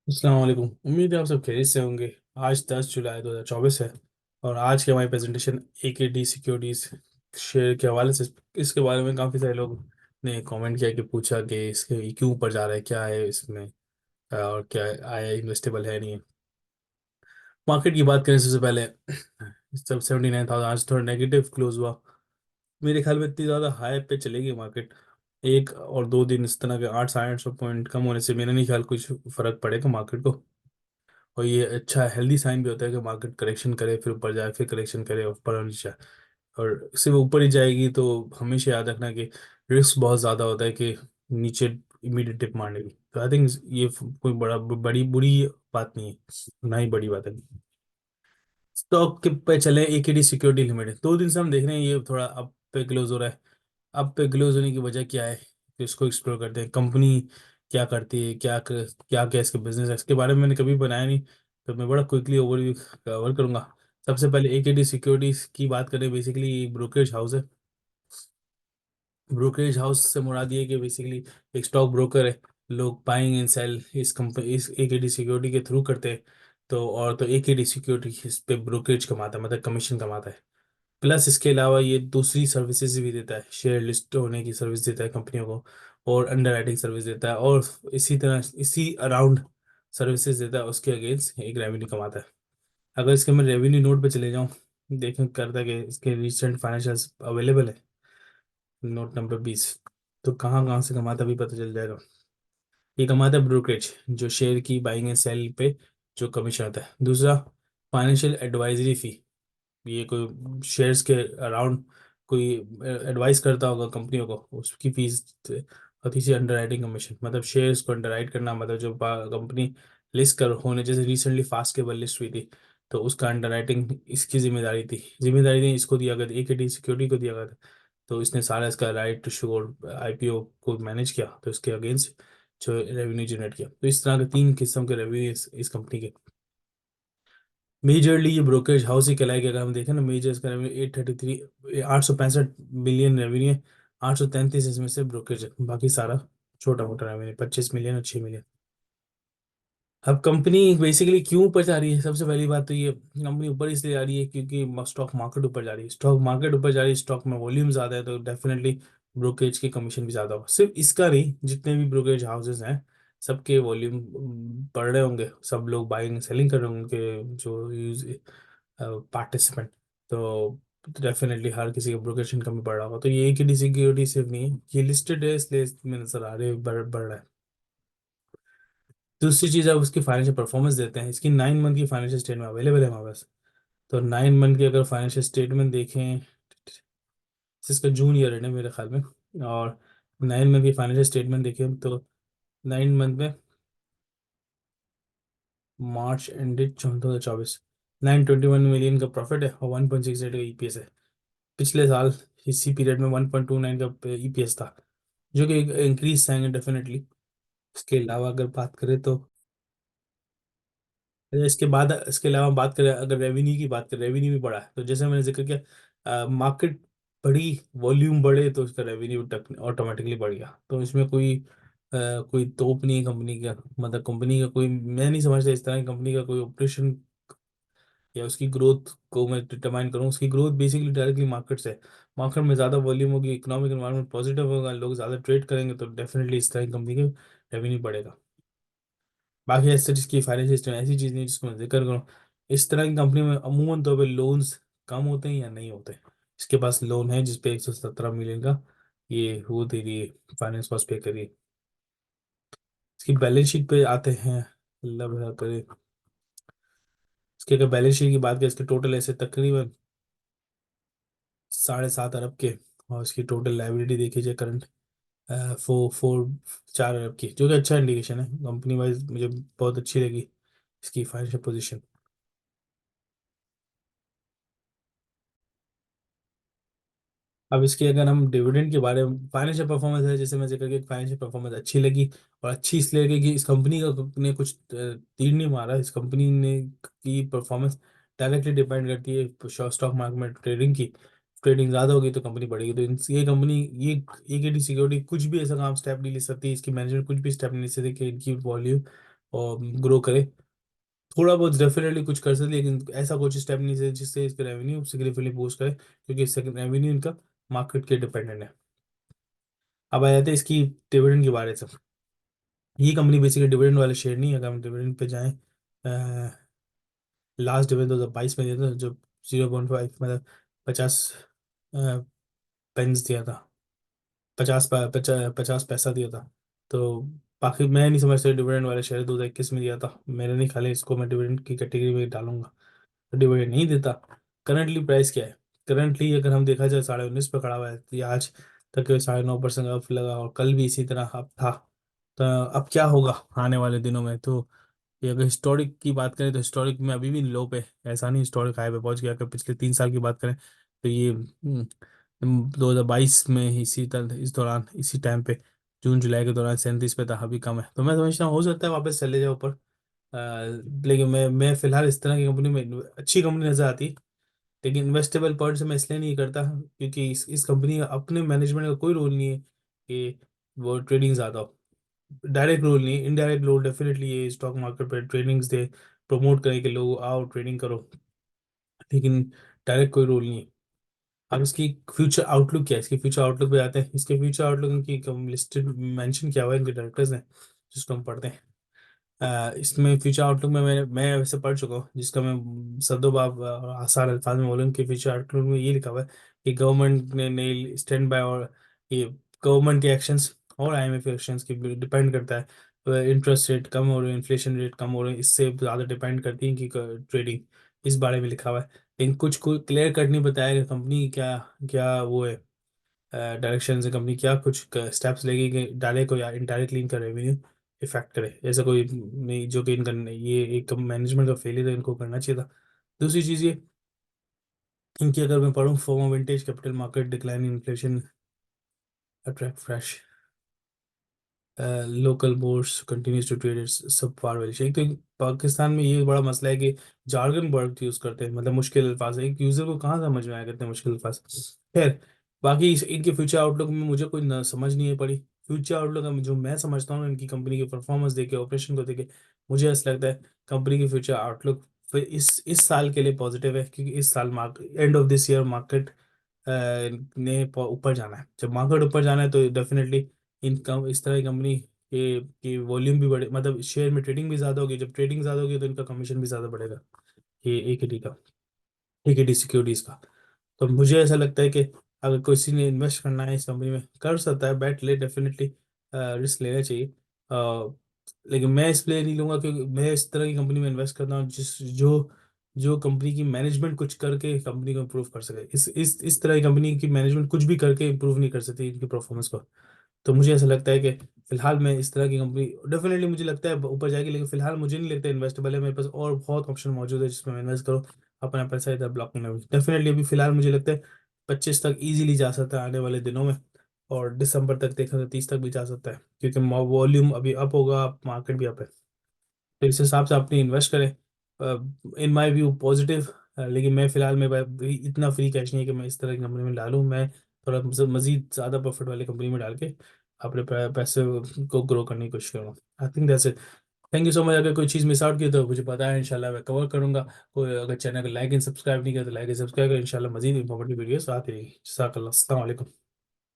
अस्सलाम वालेकुम। उम्मीद है आप सब खैरियत से होंगे। आज 10 जुलाई 2024 है और आज की हमारी प्रेजेंटेशन AKD सिक्योरिटीज शेयर के हवाले से। इसके बारे में काफ़ी सारे लोग ने कमेंट किया कि पूछा कि इसके ये क्यों ऊपर जा रहा है, क्या है इसमें और क्या आया इन्वेस्टेबल है नहीं है। मार्केट की बात करें सबसे पहले सब 79,000 आज थोड़ा नेगेटिव क्लोज हुआ। मेरे ख्याल में इतनी ज़्यादा हाई पे चलेगी मार्केट। एक और दो दिन इस तरह के 800 से 800 पॉइंट कम होने से मेरा नहीं ख्याल कुछ फर्क पड़ेगा मार्केट को। और ये अच्छा हेल्दी साइन भी होता है कि मार्केट करेक्शन करे, फिर ऊपर जाए, फिर करेक्शन करे, ऊपर और नीचे जाए। और सिर्फ ऊपर ही जाएगी तो हमेशा याद रखना कि रिस्क बहुत ज़्यादा होता है कि नीचे इमीडिएट डिप मारने की। तो आई थिंक ये कोई बड़ी बुरी बात नहीं है, ना ही बड़ी बात है। स्टॉक के पे चले AKD सिक्योरिटी लिमिटेड, 2 दिन से हम देख रहे हैं ये थोड़ा अप पे क्लोज हो रहा है। अप पे क्लोज होने की वजह क्या है, तो इसको एक्सप्लोर करते हैं। कंपनी क्या करती है, क्या क्या इसके बिजनेस है, इसके बारे में मैंने कभी बनाया नहीं, तो मैं बड़ा क्विकली ओवरव्यू कवर करूंगा। सबसे पहले AKD सिक्योरिटीज की बात करें, बेसिकली एक ब्रोकरेज हाउस है। ब्रोकरेज हाउस से मुराद ये है कि बेसिकली एक स्टॉक ब्रोकर है। लोग बाइंग एंड सेल इस कंपनी इस AKD सिक्योरिटी के थ्रू करते हैं। तो और तो AKD सिक्योरिटी इस पे ब्रोकरेज कमाता है, मतलब कमीशन कमाता है। प्लस इसके अलावा ये दूसरी सर्विसेज भी देता है, शेयर लिस्ट होने की सर्विस देता है कंपनियों को, और अंडर राइटिंग सर्विस देता है, और इसी तरह इसी अराउंड सर्विसेज देता है। उसके अगेंस्ट एक रेवेन्यू कमाता है। अगर इसके मैं रेवेन्यू नोट पे चले जाऊँ, देखें करता कि इसके रिसेंट फाइनेंशियल्स अवेलेबल है, नोट नंबर 20। तो कहाँ कहाँ से कमाता भी पता चल जाएगा। ये कमाता है ब्रोकरेज, जो शेयर की बाइंग एंड सेल पे जो कमीशन आता है। दूसरा, फाइनेंशियल एडवाइजरी फी। ये कोई शेयर्स के अराउंड कोई एडवाइस करता होगा कंपनियों को, उसकी फीस। और तीसरी, अंडर राइटिंग कमीशन, मतलब शेयर्स को अंडर करना, मतलब जो कंपनी लिस्ट कर होने, जैसे रिसेंटली फास्ट केबल लिस्ट हुई थी, तो उसका अंडर राइटिंग इसकी जिम्मेदारी थी इसको दिया गया था, AKD सिक्योरिटी को दिया गया था। तो इसने सारा इसका राइट टू शो IPO को मैनेज किया, तो इसके अगेंस्ट जो रेवेन्यू जनरेट किया। तो इस तरह के 3 किस्म के रेवेन्यू इस कंपनी के। मेजरली ये ब्रोकरेज हाउस ही कहलाएगा। अगर हम देखें ना, मेजर इसका रेवेन्यू 833 865 मिलियन रेवेन्यू है। 833 इसमें से ब्रोकरेज है, बाकी सारा छोटा मोटा रेवेन्यू 25 मिलियन और 6 मिलियन। अब कंपनी बेसिकली क्यों ऊपर जा रही है, सबसे पहली बात तो ये कंपनी ऊपर इसलिए जा रही है क्योंकि स्टॉक मार्केट ऊपर जा रही है। स्टॉक मार्केट ऊपर जा रही है, स्टॉक में वॉल्यूम ज़्यादा है, तो डेफिनेटली ब्रोकरेज की कमीशन भी ज़्यादा होगा। सिर्फ इसका नहीं, जितने भी ब्रोकरेज हाउसेज हैं सबके वॉल्यूम बढ़ रहे होंगे, सब लोग बाइंग सेलिंग कर रहे होंगे, उनके जो यूज पार्टिसिपेंट। तो डेफिनेटली हर किसी का ब्रोकरेज इनकम भी बढ़ रहा होगा। तो ये एक ही सिक्योरिटी सिर्फ नहीं है, ये लिस्टेड है इसलिए इसमें नजर आ रहे हैं, बढ़ रहा है। दूसरी चीज़, अब उसकी फाइनेंशियल परफॉर्मेंस देते हैं। इसकी 9 मंथ की फाइनेंशियल स्टेटमेंट अवेलेबल है हमारे पास। तो 9 मंथ की अगर फाइनेंशियल स्टेटमेंट देखें, इसका जून ईयर है मेरे ख्याल में, और 9 मंथ की फाइनेंशियल स्टेटमेंट देखें तो 9 मंथ में मार्च एंडेड 2024, 921 मिलियन का प्रॉफिट है और 1.68 का EPS है। पिछले साल इसी पीरियड में 1.29 का EPS था, जो कि इंक्रीज आएंगे डेफिनेटली। इसके अलावा अगर बात करें तो इसके अलावा बात करें, अगर रेवेन्यू की बात करें, रेवेन्यू भी बढ़ा है। तो जैसे मैंने जिक्र किया, मार्केट बड़ी, वॉल्यूम बढ़े तो इसका रेवेन्यू ऑटोमेटिकली बढ़ गया। तो इसमें कोई तोप नहीं है कंपनी का, मतलब कंपनी का कोई, मैं नहीं समझता इस तरह की कंपनी का कोई ऑपरेशन या उसकी ग्रोथ को मैं डिटरमाइन करूँ। उसकी ग्रोथ बेसिकली डायरेक्टली मार्केट से है। मार्केट में ज़्यादा वॉल्यूम होगी, इकोनॉमिक एनवायरनमेंट पॉजिटिव होगा, लोग ज़्यादा ट्रेड करेंगे, तो डेफिनेटली इस तरह की कंपनी का रेवेन्यू बढ़ेगा। बाकी ऐसे जिसकी फाइनेंशियल सिस्टम ऐसी चीज़ नहीं जिसको मैं जिक्र करूँ। इस तरह की कंपनी में अमूमन तौर पे लोन्स कम होते हैं या नहीं होते। इसके पास लोन है जिसपे 117 मिलियन का ये वो दे रही है, फाइनेंस कॉस्ट पे करिए। इसकी बैलेंस शीट पे आते हैं, अल्लाह भला करे। इसके अगर बैलेंस शीट की बात करें, इसके टोटल ऐसे तकरीबन 7.5 अरब के, और इसकी टोटल लाइबिलिटी देखी जाए करंट, फोर फोर 4 अरब की, जो कि अच्छा इंडिकेशन है। कंपनी वाइज मुझे बहुत अच्छी लगी इसकी फाइनेंशियल पोजीशन। अब इसके अगर हम डिविडेंड के बारे में, फाइनेंशियल परफॉर्मेंस है, जैसे मैं जिक्र किया, फाइनेंशियल परफॉर्मेंस अच्छी लगी। और अच्छी इसलिए लगी कि इस कंपनी का ने कुछ तीर नहीं मारा। इस कंपनी ने की परफॉर्मेंस डायरेक्टली डिपेंड करती है स्टॉक मार्केट में ट्रेडिंग की। ट्रेडिंग ज़्यादा होगी तो कंपनी बढ़ेगी। तो ये कंपनी, ये AKD सिक्योरिटी कुछ भी ऐसा काम स्टेप नहीं ले सकती, इसकी मैनेजमेंट कुछ भी स्टेप नहीं ले सकती कि इनकी वॉल्यूम और ग्रो करे। थोड़ा बहुत डेफिनेटली कुछ कर सकते, लेकिन ऐसा कुछ स्टेप नहीं है जिससे इसका रेवेन्यू सिग्निफिकेंटली बूस्ट करे, क्योंकि इससे रेवेन्यू इनका मार्केट के डिपेंडेंट है। अब आ जाते हैं इसकी डिविडेंड के बारे से। ये कंपनी बेसिकली डिविडेंड वाले शेयर नहीं है। अगर हम डिविडेंड पे जाएं, लास्ट डिविडेंड 2022 में दिया था, जो 0.5 मतलब 50 पेंस दिया था, 50 पैसा दिया था। तो बाकी मैं नहीं समझता डिविडेंड वाले शेयर 2021 में दिया था, मेरे नहीं खाले इसको मैं डिविडेंड की कैटेगरी में डालूंगा। तो डिविडेंड नहीं देता। करंटली प्राइस क्या है? करंटली अगर हम देखा जाए 19.5 पे खड़ा हुआ है, तो ये आज तक 9.5% अप लगा, और कल भी इसी तरह अप था। तो अब क्या होगा आने वाले दिनों में? तो ये अगर हिस्टोरिक की बात करें, तो हिस्टोरिक में अभी भी लो पे, ऐसा नहीं हिस्टोरिक हाई पे पहुंच गया। अगर पिछले 3 साल की बात करें, तो ये 2022 में इसी तरह इस दौरान इसी टाइम पे जून जुलाई के दौरान 37 पे था, अभी कम है। तो मैं समझता हूँ हो सकता है वापस चले जाओ ऊपर। लेकिन मैं फिलहाल इस तरह की कंपनी में अच्छी कंपनी नजर आती, लेकिन इन्वेस्टेबल पॉइंट से मैं इसलिए नहीं करता क्योंकि इस कंपनी का अपने मैनेजमेंट का कोई रोल नहीं है कि वो ट्रेडिंग ज़्यादा हो। डायरेक्ट रोल नहीं, इनडायरेक्ट रोल डेफिनेटली ये स्टॉक मार्केट पे ट्रेडिंग्स दे, प्रमोट करें कि लोग आओ ट्रेडिंग करो, लेकिन डायरेक्ट कोई रोल नहीं है। अब इसकी फ्यूचर आउटलुक क्या है? इसके फ्यूचर आउटलुक पे आते हैं। इसके फ्यूचर आउटलुक इनकी लिस्टेड मेंशन किया हुआ है इनके डायरेक्टर्स ने, जिसको हम पढ़ते हैं। इसमें फ्यूचर आउटलुक में मैं वैसे पढ़ चुका हूँ, जिसका मैं सदोबाब और आसान अल्फाज में बोलूँ कि फ्यूचर आउटलुक में ये लिखा हुआ है कि गवर्नमेंट ने नई स्टैंड बाय, और ये गवर्नमेंट के एक्शंस और आईएमएफ के एक्शंस की डिपेंड करता है। इंटरेस्ट रेट कम हो रहे हैं, इन्फ्लेशन रेट कम हो रहे हैं, इससे ज़्यादा डिपेंड करती है कि ट्रेडिंग। इस बारे में लिखा हुआ है, लेकिन कुछ कोई क्लियर कट नहीं बताया कि कंपनी क्या क्या वो है, डायरेक्शन से कंपनी क्या कुछ स्टेप्स लेगी कि डायरेक्ट या इनडायरेक्टली इनका रेवेन्यू इफेक्ट करे। ऐसा कोई नहीं जो कि इनका ये एक मैनेजमेंट का फेलियर है, इनको करना चाहिए था। दूसरी चीज़ ये, इनकी अगर मैं पढ़ूँ, form vintage capital market decline inflation attract fresh local boards continues to trade its sub far valuation. तो पाकिस्तान में ये बड़ा मसला है कि जार्गन वर्ड यूज करते हैं, मतलब मुश्किल अल्फाज है, एक यूजर को कहाँ समझ में आएगा इतने मुश्किल अल्फाज। खैर, बाकी इनके फ्यूचर आउटलुक में मुझे कोई समझ नहीं है पड़ी। फ्यूचर आउटलुक में जो मैं समझता हूँ इनकी कंपनी की परफॉर्मेंस देखे, ऑपरेशन को देखे, मुझे ऐसा लगता है कंपनी की फ्यूचर आउटलुक फिर इस साल के लिए पॉजिटिव है, क्योंकि इस साल market end of this year market ने ऊपर जाना है। जब मार्केट ऊपर जाना है तो डेफिनेटली इनकम इस तरह की कंपनी की वॉल्यूम भी बढ़े, मतलब शेयर में ट्रेडिंग भी ज़्यादा होगी। जब ट्रेडिंग ज़्यादा होगी तो इनका कमीशन भी ज़्यादा बढ़ेगा, ये एक का, एक सिक्योरिटीज़ का। तो मुझे ऐसा लगता है कि अगर किसी ने इन्वेस्ट करना है इस कंपनी में, कर सकता है, बैट ले, डेफिनेटली रिस्क लेना चाहिए। लेकिन मैं इसलिए नहीं लूंगा क्योंकि मैं इस तरह की कंपनी में इन्वेस्ट करता हूँ जिस जो जो कंपनी की मैनेजमेंट कुछ करके कंपनी को इम्प्रूव कर सके। इस तरह की कंपनी की मैनेजमेंट कुछ भी करके इम्प्रूव नहीं कर सकती इनकी परफॉर्मेंस को। तो मुझे ऐसा लगता है कि फिलहाल मैं इस तरह की कंपनी, डेफिनेटली मुझे लगता है ऊपर जाएगी, लेकिन फिलहाल मुझे नहीं लगता इन्वेस्टेबल है। मेरे पास और बहुत ऑप्शन मौजूद है जिसमें मैं इन्वेस्ट करूँ, अपना पैसा इधर ब्लॉक में। डेफिनेटली अभी फिलहाल मुझे लगता है 25 तक इजीली जा सकता है आने वाले दिनों में, और दिसंबर तक देखा तो 30 तक भी जा सकता है, क्योंकि वॉल्यूम अभी अप होगा, मार्केट भी अप है। तो इस हिसाब से अपनी इन्वेस्ट करें, इन माय व्यू पॉजिटिव। लेकिन मैं फिलहाल मेरे पास भी इतना फ्री कैश नहीं है कि मैं इस तरह की कंपनी में डालूं। मैं थोड़ा मजीद ज़्यादा प्रॉफिट वाली कंपनी में डाल के अपने पैसे को ग्रो करने की कोशिश करूँगा। I think that's it. Thank you so much. अगर कोई चीज़ मिस आउट की तो मुझे पता है, इंशाल्लाह मैं कवर करूँगा। कोई अगर चैनल को लाइक एंड सब्सक्राइब नहीं किया तो लाइक एंड सब्सक्राइब करें। इंशाल्लाह मजीद इंफॉर्मेटिव वीडियोस आती रहेगी। जज़ाकल्लाह, अस्सलाम वालेकुम।